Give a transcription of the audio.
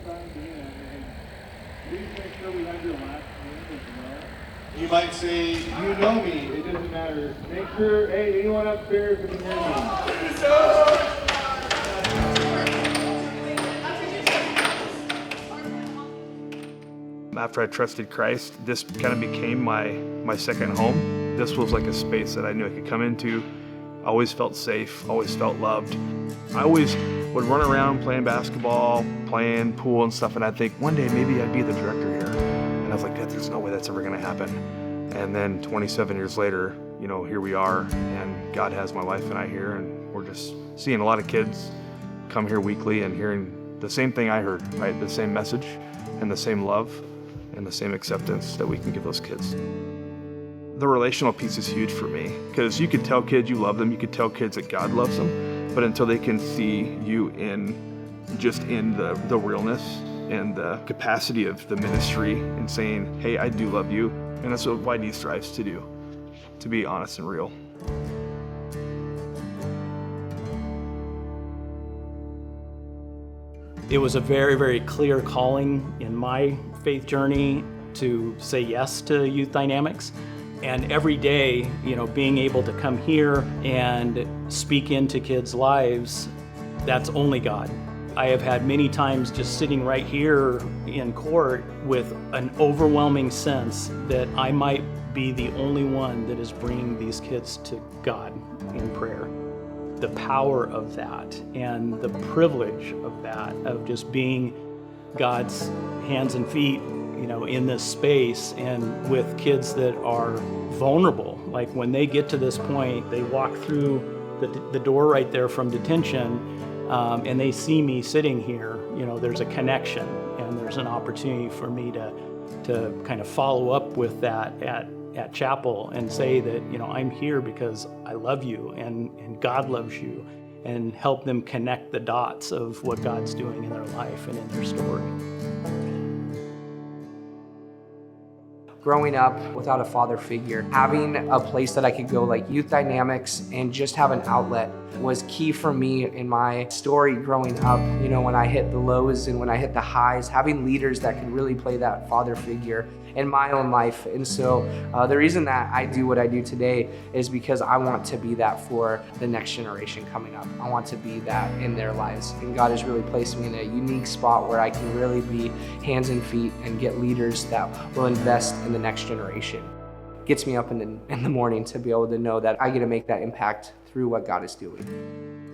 signed in, and please make sure we have your last name as well. You might say, you know me, it doesn't matter. Make sure, hey, anyone upstairs can hear me. After I trusted Christ, this kind of became my second home. This was like a space that I knew I could come into. I always felt safe, always felt loved. I always would run around playing basketball, playing pool and stuff, and I'd think one day maybe I'd be the director here. And I was like, there's no way that's ever gonna happen. And then 27 years later, here we are, and God has my wife and I here, and we're just seeing a lot of kids come here weekly and hearing the same thing I heard, right? The same message and the same love and the same acceptance that we can give those kids. The relational piece is huge for me, because you can tell kids you love them, you can tell kids that God loves them, but until they can see you in the realness and the capacity of the ministry and saying, hey, I do love you, and that's what YD strives to do, to be honest and real. It was a very, very clear calling in my faith journey to say yes to Youth Dynamics. And every day, being able to come here and speak into kids' lives, that's only God. I have had many times just sitting right here in court with an overwhelming sense that I might be the only one that is bringing these kids to God in prayer. The power of that and the privilege of that, of just being God's hands and feet, in this space and with kids that are vulnerable. Like when they get to this point, they walk through the door right there from detention, and they see me sitting here, there's a connection and there's an opportunity for me to kind of follow up with that at chapel and say that, I'm here because I love you and God loves you, and help them connect the dots of what God's doing in their life and in their story. Growing up without a father figure, having a place that I could go like Youth Dynamics and just have an outlet was key for me in my story growing up. When I hit the lows and when I hit the highs, having leaders that could really play that father figure in my own life. And so the reason that I do what I do today is because I want to be that for the next generation coming up. I want to be that in their lives. And God has really placed me in a unique spot where I can really be hands and feet and get leaders that will invest in the next generation. Gets me up in the morning to be able to know that I get to make that impact through what God is doing.